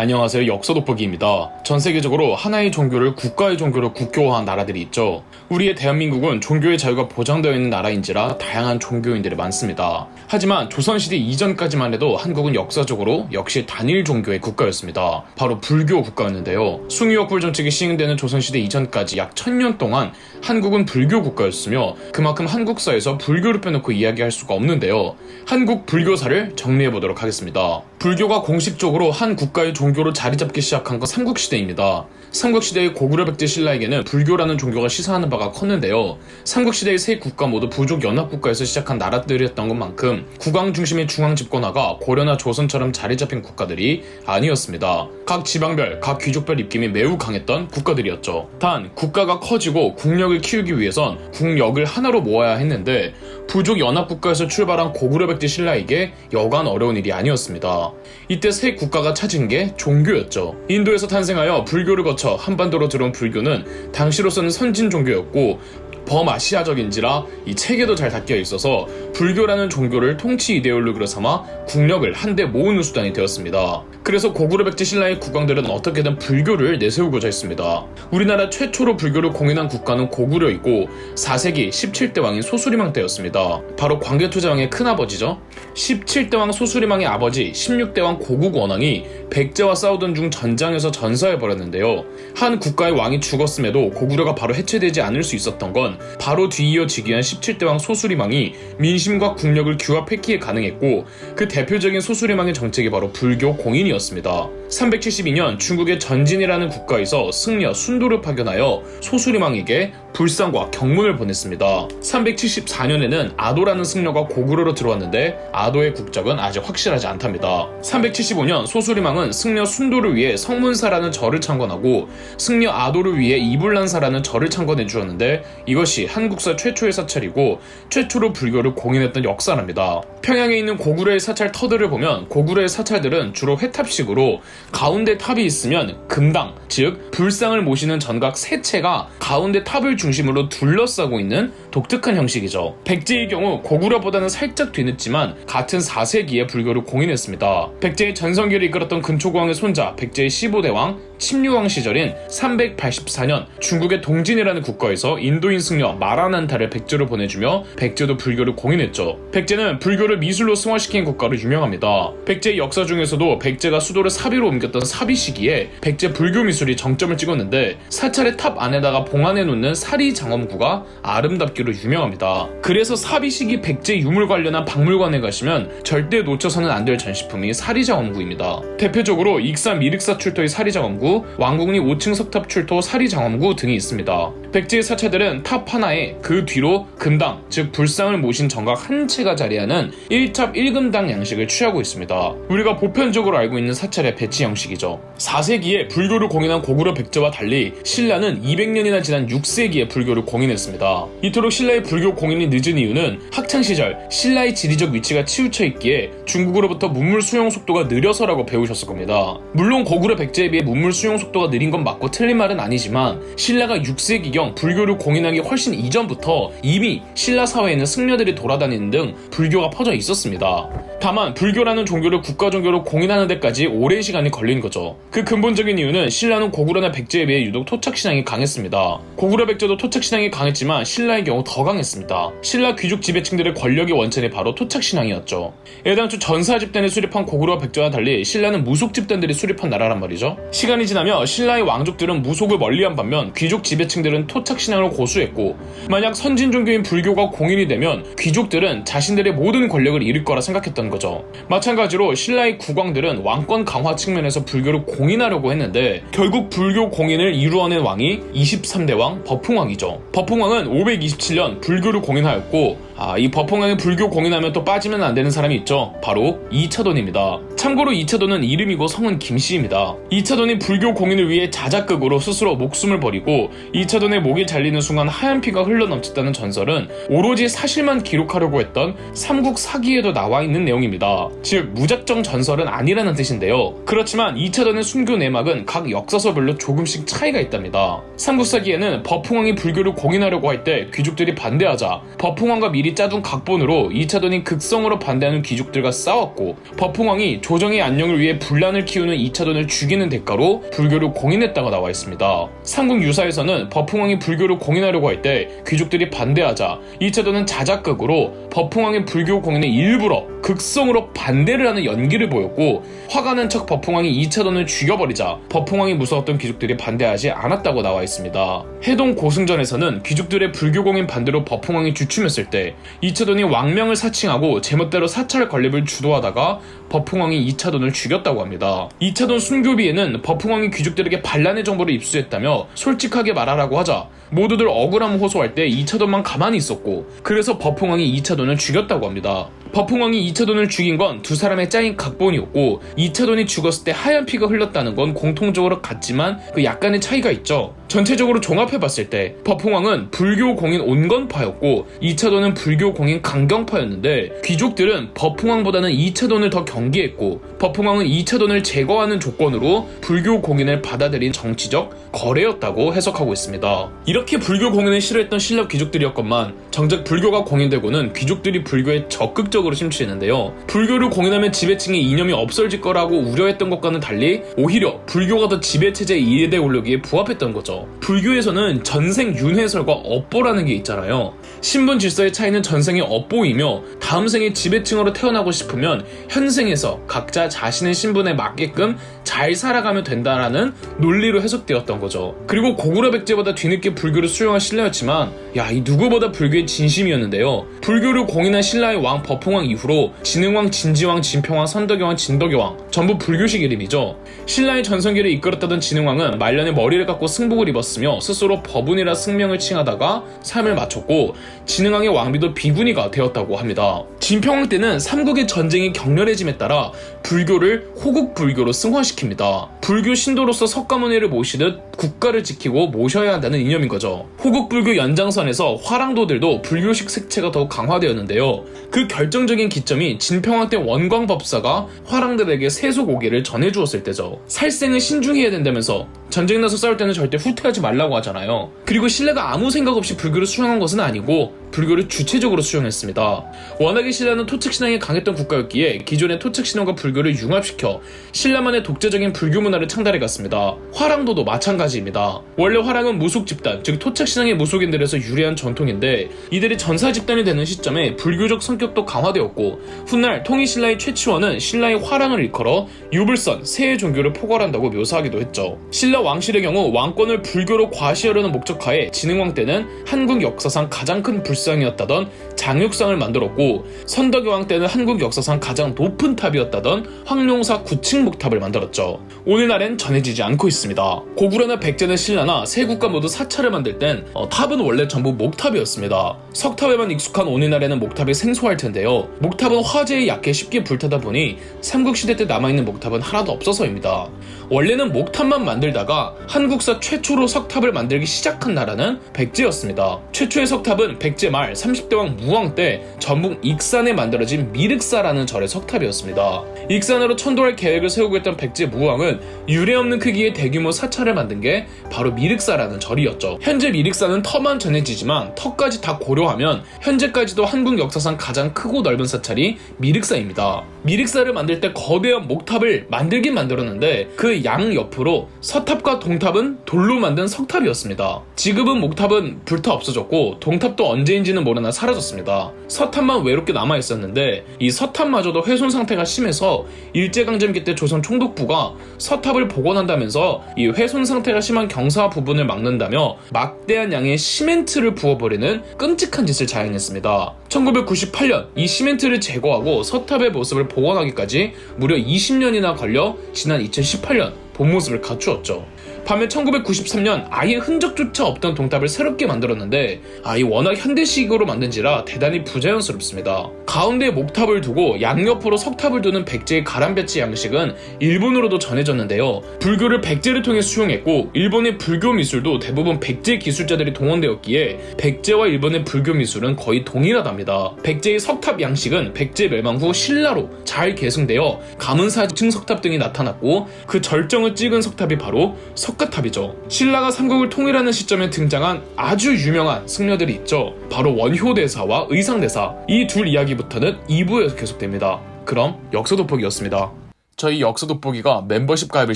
안녕하세요. 역사 돋보기입니다. 전 세계적으로 하나의 종교를 국가의 종교로 국교화한 나라들이 있죠. 우리의 대한민국은 종교의 자유가 보장되어 있는 나라인지라 다양한 종교인들이 많습니다. 하지만 조선시대 이전까지만 해도 한국은 역사적으로 역시 단일 종교의 국가였습니다. 바로 불교 국가였는데요. 숭유역불 정책이 시행되는 조선시대 이전까지 약 1000년 동안 한국은 불교 국가였으며 그만큼 한국사에서 불교를 빼놓고 이야기할 수가 없는데요. 한국 불교사를 정리해보도록 하겠습니다. 불교가 공식적으로 한 국가의 종교로 자리잡기 시작한 건 삼국시대입니다. 삼국시대의 고구려 백제 신라에게는 불교라는 종교가 시사하는 바가 컸는데요. 삼국시대의 세 국가 모두 부족 연합국가에서 시작한 나라들이었던 것만큼 국왕 중심의 중앙 집권화가 고려나 조선처럼 자리잡힌 국가들이 아니었습니다. 각 지방별, 각 귀족별 입김이 매우 강했던 국가들이었죠. 단 국가가 커지고 국력을 키우기 위해선 국력을 하나로 모아야 했는데 부족 연합국가에서 출발한 고구려 백제 신라에게 여간 어려운 일이 아니었습니다. 이때 세 국가가 찾은 게 종교였죠. 인도에서 탄생하여 불교를 거쳐 한반도로 들어온 불교는 당시로서는 선진 종교였고 범아시아적인지라 이 체계도 잘 닦여 있어서 불교라는 종교를 통치 이데올로기로 삼아 국력을 한데 모으는 수단이 되었습니다. 그래서 고구려 백제 신라의 국왕들은 어떻게든 불교를 내세우고자 했습니다. 우리나라 최초로 불교를 공인한 국가는 고구려이고 4세기 17대 왕인 소수리망 때였습니다. 바로 광개토제왕의 큰아버지죠. 17대 왕 소수리망의 아버지 16대 왕 고국원왕이 백제와 싸우던 중 전장에서 전사해버렸는데요. 한 국가의 왕이 죽었음에도 고구려가 바로 해체되지 않을 수 있었던 건 바로 뒤이어 즉위한 17대 왕 소수리망이 민심과 국력을 규합했기에 가능했고 그 대표적인 소수리망의 정책이 바로 불교 공인이었습니다. 372년 중국의 전진이라는 국가에서 승려 순도를 파견하여 소수리망에게 불상과 경문을 보냈습니다. 374년에는 아도라는 승려가 고구려로 들어왔는데 아도의 국적은 아직 확실하지 않답니다. 375년 소수리망은 승려 순도를 위해 성문사라는 절을 창건하고 승려 아도를 위해 이불란사라는 절을 창건해 주었는데 이것이 한국사 최초의 사찰이고 최초로 불교를 공인했던 역사랍니다. 평양에 있는 고구려의 사찰 터들을 보면 고구려의 사찰들은 주로 회탑식으로 가운데 탑이 있으면 금당, 즉 불상을 모시는 전각 세 채가 가운데 탑을 중심으로 둘러싸고 있는 독특한 형식이죠. 백제의 경우 고구려보다는 살짝 뒤늦지만 같은 4세기에 불교를 공인했습니다. 백제의 전성기를 이끌었던 근초고왕의 손자 백제의 15대왕 침류왕 시절인 384년 중국의 동진이라는 국가에서 인도인 승려 마라난타를 백제로 보내주며 백제도 불교를 공인했죠. 백제는 불교를 미술로 승화시킨 국가로 유명합니다. 백제의 역사 중에서도 백제가 수도를 사비로 옮겼던 사비 시기에 백제 불교 미술이 정점을 찍었는데 사찰의 탑 안에다가 봉안해 놓는 사리장엄구가 아름답기로 유명합니다. 그래서 사비 시기 백제 유물 관련한 박물관에 가시면 절대 놓쳐서는 안 될 전시품이 사리장엄구입니다. 대표적으로 익산 미륵사 출토의 사리장엄구, 왕궁리 5층 석탑 출토 사리장엄구 등이 있습니다. 백제의 사찰들은 탑 하나에 그 뒤로 금당, 즉 불상을 모신 정각 한 채가 자리하는 1탑 1금당 양식을 취하고 있습니다. 우리가 보편적으로 알고 있는 사찰의 배치 형식이죠. 4세기에 불교를 공인한 고구려 백제와 달리 신라는 200년이나 지난 6세기에 불교를 공인했습니다. 이토록 신라의 불교 공인이 늦은 이유는 학창시절 신라의 지리적 위치가 치우쳐 있기에 중국으로부터 문물 수용 속도가 느려서라고 배우셨을 겁니다. 물론 고구려 백제에 비해 문물 수용 속도가 느린 건 맞고 틀린 말은 아니지만 신라가 6세기경 불교를 공인하기 훨씬 이전부터 이미 신라 사회에는 승려들이 돌아다니는 등 불교가 퍼져 있었습니다. 다만 불교라는 종교를 국가종교로 공인하는 데까지 오랜 시간이 걸린 거죠. 그 근본적인 이유는 신라는 고구려나 백제에 비해 유독 토착신앙이 강했습니다. 고구려 백제도 토착신앙이 강했지만 신라의 경우 더 강했습니다. 신라 귀족 지배층들의 권력의 원천이 바로 토착신앙이었죠. 애당초 전사 집단이 수립한 고구려 백제와 달리 신라는 무속 집단들이 수립한 나라란 말이죠. 시간이 지나며 신라의 왕족들은 무속을 멀리한 반면 귀족 지배층들은 토착신앙을 고수했고 만약 선진 종교인 불교가 공인이 되면 귀족들은 자신들의 모든 권력을 잃을 거라 생각했던 거죠. 마찬가지로 신라의 국왕들은 왕권 강화 측면에서 불교를 공인하려고 했는데 결국 불교 공인을 이루어낸 왕이 23대 왕 버풍왕이죠. 버풍왕은 527년 불교를 공인하였고 이 버풍왕이 불교 공인하면 또 빠지면 안 되는 사람이 있죠. 바로 이차돈입니다. 참고로 이차돈은 이름이고 성은 김씨입니다. 이차돈이 불교 공인을 위해 자작극으로 스스로 목숨을 버리고 이차돈의 목이 잘리는 순간 하얀 피가 흘러넘쳤다는 전설은 오로지 사실만 기록하려고 했던 삼국사기에도 나와 있는 내용입니다. 즉 무작정 전설은 아니라는 뜻인데요. 그렇지만 이차돈의 순교 내막은 각 역사서별로 조금씩 차이가 있답니다. 삼국사기에는 버풍왕이 불교를 공인하려고 할 때 귀족들이 반대하자 버풍왕과 미리 미리 짜둔 각본으로 이차돈이 극성으로 반대하는 귀족들과 싸웠고 버풍왕이 조정의 안녕을 위해 분란을 키우는 이차돈을 죽이는 대가로 불교를 공인했다고 나와 있습니다. 삼국 유사에서는 버풍왕이 불교를 공인하려고 할 때 귀족들이 반대하자 이차돈은 자작극으로 버풍왕의 불교 공인에 일부러 극성으로 반대를 하는 연기를 보였고 화가 난 척 버풍왕이 이차돈을 죽여버리자 버풍왕이 무서웠던 귀족들이 반대하지 않았다고 나와 있습니다. 해동 고승전에서는 귀족들의 불교 공인 반대로 버풍왕이 주춤했을 때 이차돈이 왕명을 사칭하고 제멋대로 사찰 건립을 주도하다가 버풍왕이 이차돈을 죽였다고 합니다. 이차돈 순교비에는 버풍왕이 귀족들에게 반란의 정보를 입수했다며 솔직하게 말하라고 하자 모두들 억울함 호소할 때 이차돈만 가만히 있었고 그래서 버풍왕이 이차돈을 죽였다고 합니다. 버풍왕이 이차돈을 죽인 건 두 사람의 짜인 각본이었고 이차돈이 죽었을 때 하얀 피가 흘렀다는 건 공통적으로 같지만 그 약간의 차이가 있죠. 전체적으로 종합해봤을 때 버풍왕은 불교 공인 온건파였고 이차돈은 불교 공인 강경파였는데 귀족들은 버풍왕보다는 이차돈을 더 경계했고 버풍왕은 이차돈을 제거하는 조건으로 불교 공인을 받아들인 정치적 거래였다고 해석하고 있습니다. 이렇게 불교 공인을 싫어했던 신라 귀족들이었건만 정작 불교가 공인되고는 귀족들이 불교에 적극적으로 심취했는데요. 불교를 공인하면 지배층의 이념이 없어질 거라고 우려했던 것과는 달리 오히려 불교가 더 지배체제의 이해대 원력에 부합했던 거죠. 불교에서는 전생 윤회설과 업보라는 게 있잖아요. 신분 질서의 차이는 전생의 업보이며 다음 생에 지배층으로 태어나고 싶으면 현생에서 각자 자신의 신분에 맞게끔 잘 살아가면 된다라는 논리로 해석되었던 거죠. 그리고 고구려 백제보다 뒤늦게 불교를 수용한 신라였지만 이 누구보다 불교의 진심이었는데요. 불교를 공인한 신라의 왕 버풍왕 이후로 진흥왕, 진지왕, 진평왕, 선덕여왕, 진덕여왕 전부 불교식 이름이죠. 신라의 전성기를 이끌었다던 진흥왕은 말년에 머리를 깎고 승복을 입었으며 스스로 법운이라 승명을 칭하다가 삶을 마쳤고 진흥왕의 왕비도 비구니가 되었다고 합니다. 진평왕 때는 삼국의 전쟁이 격렬해짐에 따라 불교를 호국불교로 승화시킵니다. 불교 신도로서 석가모니를 모시듯 국가를 지키고 모셔야 한다는 이념인 거죠. 호국불교 연장선에서 화랑도들도 불교식 색채가 더욱 강화되었는데요. 그 결정적인 기점이 진평왕 때 원광법사가 화랑들에게 세속오계를 전해주었을 때죠. 살생은 신중해야 된다면서 전쟁 나서 싸울 때는 절대 후퇴하지 말라고 하잖아요. 그리고 신라가 아무 생각 없이 불교를 수용한 것은 아니고 불교를 주체적으로 수용했습니다. 워낙에 신라는 토측신앙이 강했던 국가였기에 기존의 토측신앙과 불교를 융합시켜 신라만의 독자적인 불교 문화를 창달해갔습니다. 화랑도도 마찬가지입니다. 원래 화랑은 무속 집단, 즉 토측신앙의 무속인들에서 유래한 전통인데 이들이 전사 집단이 되는 시점에 불교적 성격도 강화되었고 훗날 통일신라의 최치원은 신라의 화랑을 일컬어 유불선, 세의 종교를 포괄한다고 묘사하기도 했죠. 신라 왕실의 경우 왕권을 불교로 과시하려는 목적하에 진흥왕 때는 한국 역사상 가장 큰 불상이었다던 장육상을 만들었고 선덕여왕 때는 한국 역사상 가장 높은 탑이었다던 황룡사 9층 목탑을 만들었죠. 오늘날엔 전해지지 않고 있습니다. 고구려나 백제나 신라나 세 국가 모두 사찰을 만들 땐 탑은 원래 전부 목탑이었습니다. 석탑에만 익숙한 오늘날에는 목탑이 생소할 텐데요. 목탑은 화재에 약해 쉽게 불타다 보니 삼국시대 때 남아있는 목탑은 하나도 없어서입니다. 원래는 목탑만 만들다가 한국사 최초로 석탑을 만들기 시작한 나라는 백제였습니다. 최초의 석탑은 백제 말 30대 왕 무왕 때 전북 익산에 만들어진 미륵사라는 절의 석탑이었습니다. 익산으로 천도할 계획을 세우고 있던 백제 무왕은 유례없는 크기의 대규모 사찰을 만든 게 바로 미륵사라는 절이었죠. 현재 미륵사는 터만 전해지지만 터까지 다 고려하면 현재까지도 한국 역사상 가장 크고 넓은 사찰이 미륵사입니다. 미륵사를 만들 때 거대한 목탑을 만들긴 만들었는데 그 양 옆으로 서탑과 동탑은 돌로 만든 석탑이었습니다. 지금은 목탑은 불타 없어졌고 동탑도 언제인지는 모르나 사라졌습니다. 서탑만 외롭게 남아있었는데 이 서탑마저도 훼손 상태가 심해서 일제강점기 때 조선 총독부가 서탑을 복원한다면서 이 훼손 상태가 심한 경사 부분을 막는다며 막대한 양의 시멘트를 부어버리는 끔찍한 짓을 자행했습니다. 1998년 이 시멘트를 제거하고 서탑의 모습을 복원하기까지 무려 20년이나 걸려 지난 2018년 본 모습을 갖추었죠. 반면 1993년 아예 흔적조차 없던 동탑을 새롭게 만들었는데 이 워낙 현대식으로 만든지라 대단히 부자연스럽습니다. 가운데에 목탑을 두고 양옆으로 석탑을 두는 백제의 가람배치 양식은 일본으로도 전해졌는데요. 불교를 백제를 통해 수용했고 일본의 불교 미술도 대부분 백제 기술자들이 동원되었기에 백제와 일본의 불교 미술은 거의 동일하답니다. 백제의 석탑 양식은 백제 멸망 후 신라로 잘 계승되어 가문사층 석탑 등이 나타났고 그 절정을 찍은 석탑이 바로 석가탑이죠. 신라가 삼국을 통일하는 시점에 등장한 아주 유명한 승려들이 있죠. 바로 원효대사와 의상대사. 이 둘 이야기부터는 2부에서 계속됩니다. 그럼 역사 돋보기였습니다. 저희 역사 돋보기가 멤버십 가입을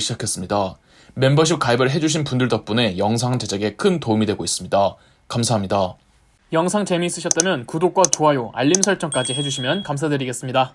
시작했습니다. 멤버십 가입을 해주신 분들 덕분에 영상 제작에 큰 도움이 되고 있습니다. 감사합니다. 영상 재미있으셨다면 구독과 좋아요, 알림 설정까지 해주시면 감사드리겠습니다.